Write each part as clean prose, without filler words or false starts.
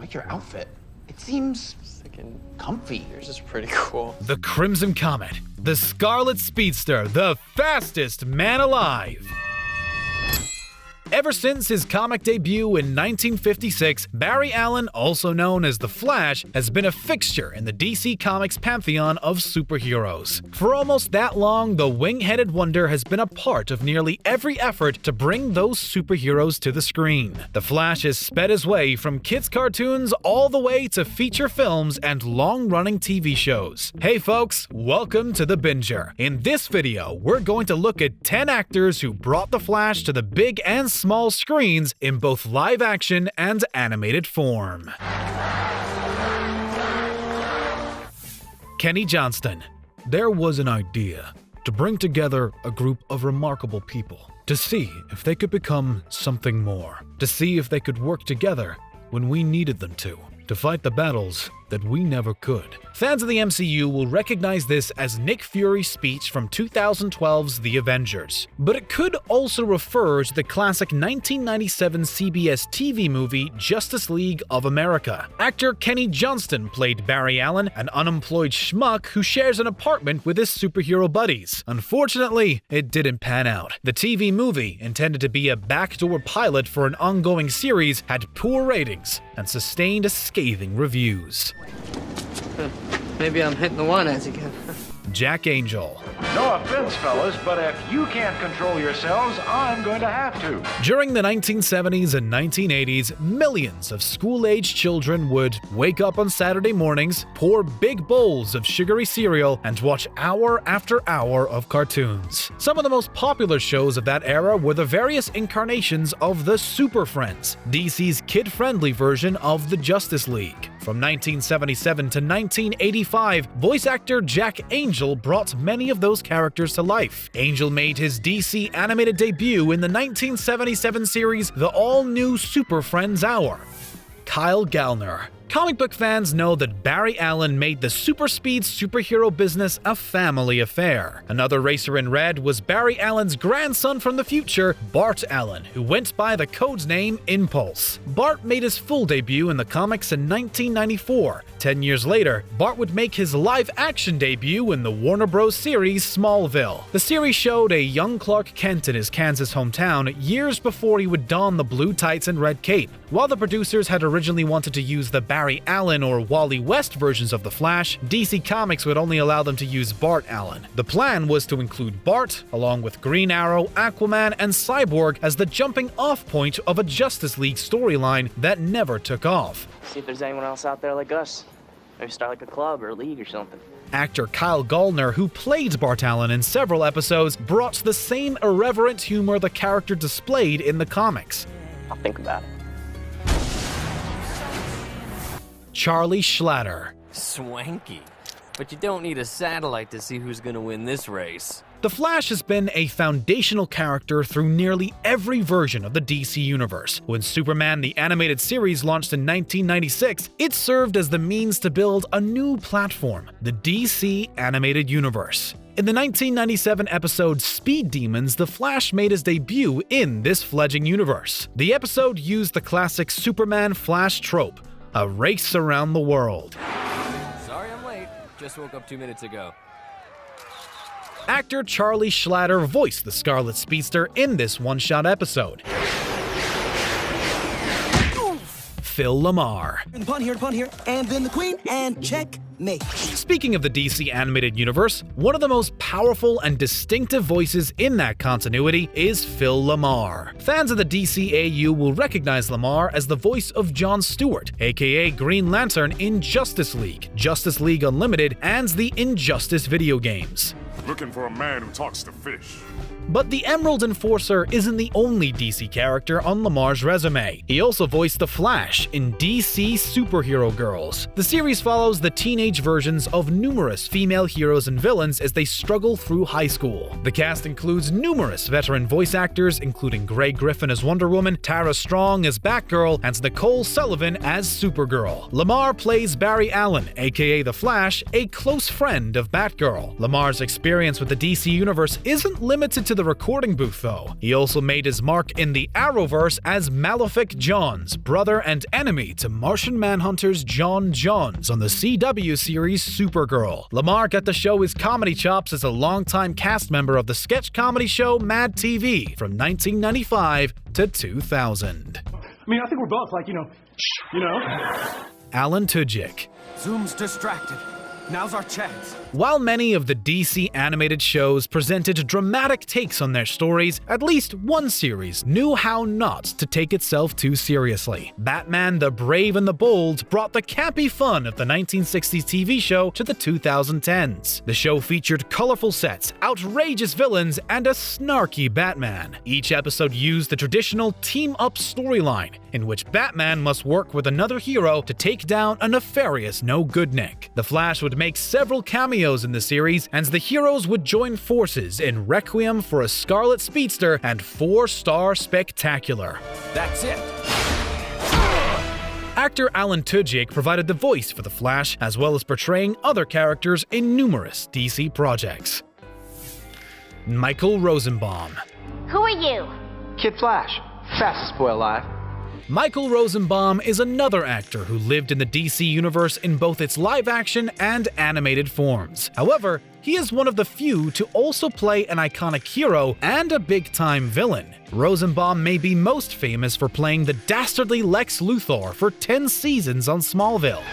like your outfit. It seems comfy. Yours is pretty cool. The Crimson Comet, the Scarlet Speedster, the fastest man alive. Ever since his comic debut in 1956, Barry Allen, also known as The Flash, has been a fixture in the DC Comics pantheon of superheroes. For almost that long, the wing-headed wonder has been a part of nearly every effort to bring those superheroes to the screen. The Flash has sped his way from kids' cartoons all the way to feature films and long-running TV shows. Hey folks, welcome to The Binger. In this video, we're going to look at 10 actors who brought The Flash to the big and small screens in both live action and animated form. Kenny Johnston. There was an idea to bring together a group of remarkable people, to see if they could become something more, to see if they could work together when we needed them to fight the battles that we never could. Fans of the MCU will recognize this as Nick Fury's speech from 2012's The Avengers, but it could also refer to the classic 1997 CBS TV movie Justice League of America. Actor Kenny Johnston played Barry Allen, an unemployed schmuck who shares an apartment with his superhero buddies. Unfortunately, it didn't pan out. The TV movie, intended to be a backdoor pilot for an ongoing series, had poor ratings and sustained scathing reviews. Maybe I'm hitting the one as again. Jack Angel. No offense, fellas, but if you can't control yourselves, I'm going to have to. During the 1970s and 1980s, millions of school-aged children would wake up on Saturday mornings, pour big bowls of sugary cereal, and watch hour after hour of cartoons. Some of the most popular shows of that era were the various incarnations of the Super Friends, DC's kid-friendly version of the Justice League. From 1977 to 1985, voice actor Jack Angel brought many of those characters to life. Angel made his DC animated debut in the 1977 series The All-New Super Friends Hour. Kyle Gallner. Comic book fans know that Barry Allen made the super speed superhero business a family affair. Another racer in red was Barry Allen's grandson from the future, Bart Allen, who went by the codename Impulse. Bart made his full debut in the comics in 1994. 10 years later, Bart would make his live-action debut in the Warner Bros. Series Smallville. The series showed a young Clark Kent in his Kansas hometown years before he would don the blue tights and red cape. While the producers had originally wanted to use the Barry Allen or Wally West versions of the Flash, DC Comics would only allow them to use Bart Allen. The plan was to include Bart, along with Green Arrow, Aquaman, and Cyborg as the jumping-off point of a Justice League storyline that never took off. See if there's anyone else out there like us. Maybe start like a club or a league or something. Actor Kyle Gallner, who played Bart Allen in several episodes, brought the same irreverent humor the character displayed in the comics. I'll think about it. Charlie Schlatter. Swanky. But you don't need a satellite to see who's gonna win this race. The Flash has been a foundational character through nearly every version of the DC Universe. When Superman the Animated Series launched in 1996, it served as the means to build a new platform, the DC Animated Universe. In the 1997 episode Speed Demons, the Flash made his debut in this fledgling universe. The episode used the classic Superman-Flash trope, a race around the world. Sorry I'm late. Just woke up 2 minutes ago. Actor Charlie Schlatter voiced the Scarlet Speedster in this one-shot episode. Phil Lamarr. The pawn here, and then the queen, and checkmate. Speaking of the DC Animated Universe, one of the most powerful and distinctive voices in that continuity is Phil Lamarr. Fans of the DCAU will recognize Lamarr as the voice of John Stewart, aka Green Lantern in Justice League Unlimited, and the Injustice video games. Looking for a man who talks to fish. But the Emerald Enforcer isn't the only DC character on Lamarr's resume. He also voiced the Flash in DC Superhero Girls. The series follows the teenage versions of numerous female heroes and villains as they struggle through high school. The cast includes numerous veteran voice actors, including Grey Griffin as Wonder Woman, Tara Strong as Batgirl, and Nicole Sullivan as Supergirl. Lamarr plays Barry Allen, aka The Flash, a close friend of Batgirl. Lamarr's experience with the DC Universe isn't limited to to the recording booth though. He also made his mark in the Arrowverse as Malefic Johns, brother and enemy to Martian Manhunter's John Johns on the CW series Supergirl. Lamarr got to show his comedy chops as a longtime cast member of the sketch comedy show Mad TV from 1995 to 2000. I mean, I think we're both like, you know. Alan Tudyk. Zoom's distracted. Now's our chance. While many of the DC animated shows presented dramatic takes on their stories, at least one series knew how not to take itself too seriously. Batman the Brave and the Bold brought the campy fun of the 1960s TV show to the 2010s. The show featured colorful sets, outrageous villains, and a snarky Batman. Each episode used the traditional team-up storyline, in which Batman must work with another hero to take down a nefarious no-good-Nick. The Flash would make several cameos in the series, and the heroes would join forces in Requiem for a Scarlet Speedster and 4-Star Spectacular. That's it. Actor Alan Tudyk provided the voice for the Flash, as well as portraying other characters in numerous DC projects. Michael Rosenbaum. Who are you? Kid Flash. Fastest boy alive. Michael Rosenbaum is another actor who lived in the DC universe in both its live-action and animated forms. However, he is one of the few to also play an iconic hero and a big-time villain. Rosenbaum may be most famous for playing the dastardly Lex Luthor for 10 seasons on Smallville.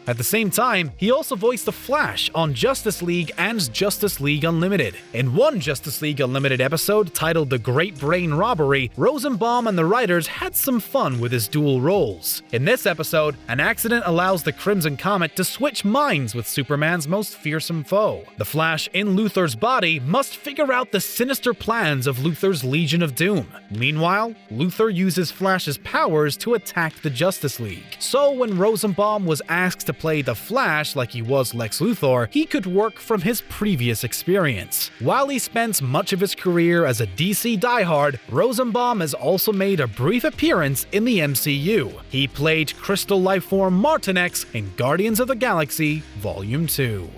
At the same time, he also voiced the Flash on Justice League and Justice League Unlimited. In one Justice League Unlimited episode titled The Great Brain Robbery, Rosenbaum and the writers had some fun with his dual roles. In this episode, an accident allows the Crimson Comet to switch minds with Superman's most fearsome foe. The Flash in Luthor's body must figure out the sinister plans of Luthor's Legion of Doom. Meanwhile, Luthor uses Flash's powers to attack the Justice League. So when Rosenbaum was asked to play the Flash like he was Lex Luthor, he could work from his previous experience. While he spent much of his career as a DC diehard, Rosenbaum has also made a brief appearance in the MCU. He played Crystal Lifeform Martinex in Guardians of the Galaxy Volume 2.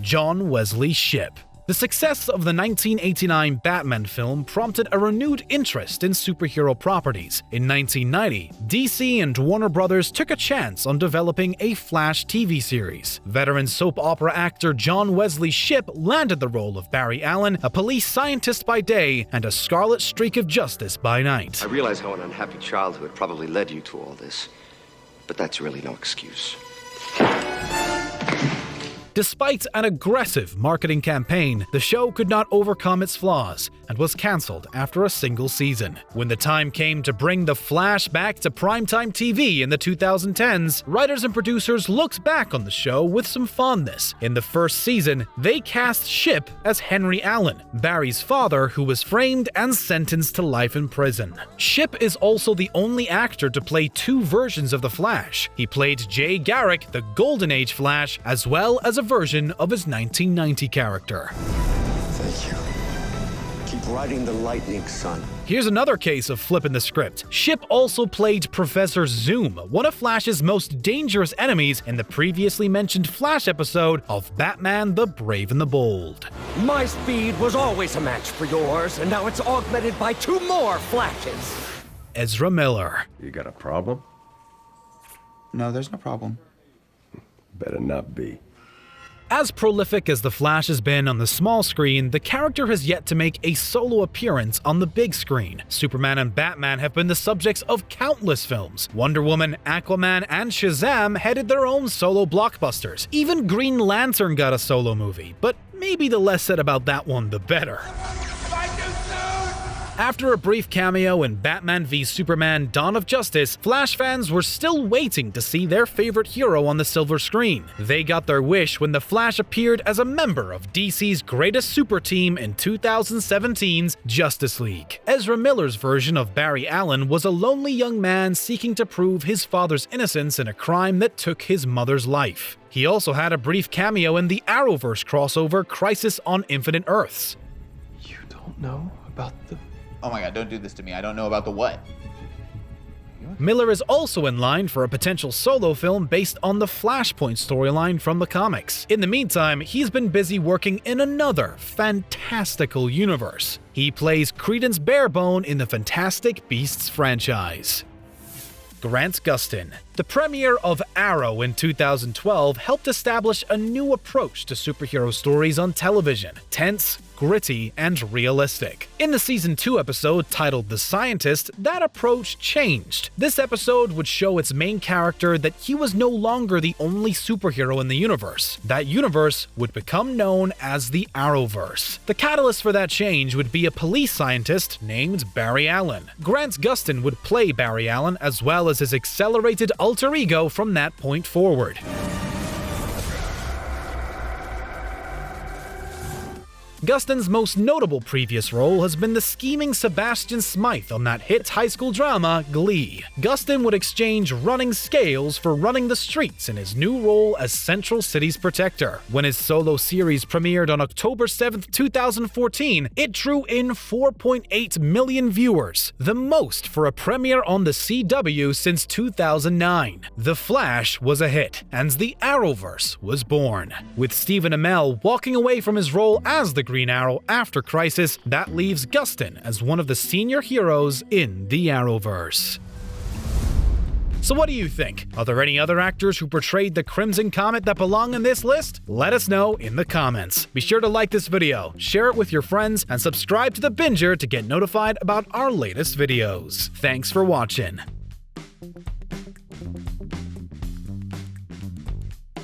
John Wesley Shipp. The success of the 1989 Batman film prompted a renewed interest in superhero properties. In 1990, DC and Warner Brothers took a chance on developing a Flash TV series. Veteran soap opera actor John Wesley Shipp landed the role of Barry Allen, a police scientist by day and a scarlet streak of justice by night. I realize how an unhappy childhood probably led you to all this, but that's really no excuse. Despite an aggressive marketing campaign, the show could not overcome its flaws and was cancelled after a single season. When the time came to bring the Flash back to primetime TV in the 2010s, writers and producers looked back on the show with some fondness. In the first season, they cast Shipp as Henry Allen, Barry's father who was framed and sentenced to life in prison. Shipp is also the only actor to play two versions of the Flash. He played Jay Garrick, the Golden Age Flash, as well as a version of his 1990 character. Thank you. Keep riding the lightning, son. Here's another case of flipping the script. Shipp also played Professor Zoom, one of Flash's most dangerous enemies in the previously mentioned Flash episode of Batman the Brave and the Bold. My speed was always a match for yours, and now it's augmented by 2 more Flashes. Ezra Miller. You got a problem? No, there's no problem. Better not be. As prolific as the Flash has been on the small screen, the character has yet to make a solo appearance on the big screen. Superman and Batman have been the subjects of countless films. Wonder Woman, Aquaman, and Shazam headed their own solo blockbusters. Even Green Lantern got a solo movie, but maybe the less said about that one, the better. After a brief cameo in Batman v Superman: Dawn of Justice, Flash fans were still waiting to see their favorite hero on the silver screen. They got their wish when the Flash appeared as a member of DC's greatest super team in 2017's Justice League. Ezra Miller's version of Barry Allen was a lonely young man seeking to prove his father's innocence in a crime that took his mother's life. He also had a brief cameo in the Arrowverse crossover Crisis on Infinite Earths. You don't know about the... Oh my god, don't do this to me. I don't know about the what. Miller is also in line for a potential solo film based on the Flashpoint storyline from the comics. In the meantime, he's been busy working in another fantastical universe. He plays Credence Barebone in the Fantastic Beasts franchise. Grant Gustin. The premiere of Arrow in 2012 helped establish a new approach to superhero stories on television: tense, gritty, and realistic. In the Season 2 episode titled The Scientist, that approach changed. This episode would show its main character that he was no longer the only superhero in the universe. That universe would become known as the Arrowverse. The catalyst for that change would be a police scientist named Barry Allen. Grant Gustin would play Barry Allen as well as his accelerated alter ego from that point forward. Gustin's most notable previous role has been the scheming Sebastian Smythe on that hit high school drama, Glee. Gustin would exchange running scales for running the streets in his new role as Central City's protector. When his solo series premiered on October 7, 2014, it drew in 4.8 million viewers, the most for a premiere on the CW since 2009. The Flash was a hit, and the Arrowverse was born. With Stephen Amell walking away from his role as the Green Arrow after Crisis, that leaves Gustin as one of the senior heroes in the Arrowverse. So what do you think? Are there any other actors who portrayed the Crimson Comet that belong in this list? Let us know in the comments. Be sure to like this video, share it with your friends, and subscribe to The Binger to get notified about our latest videos. Thanks for watching.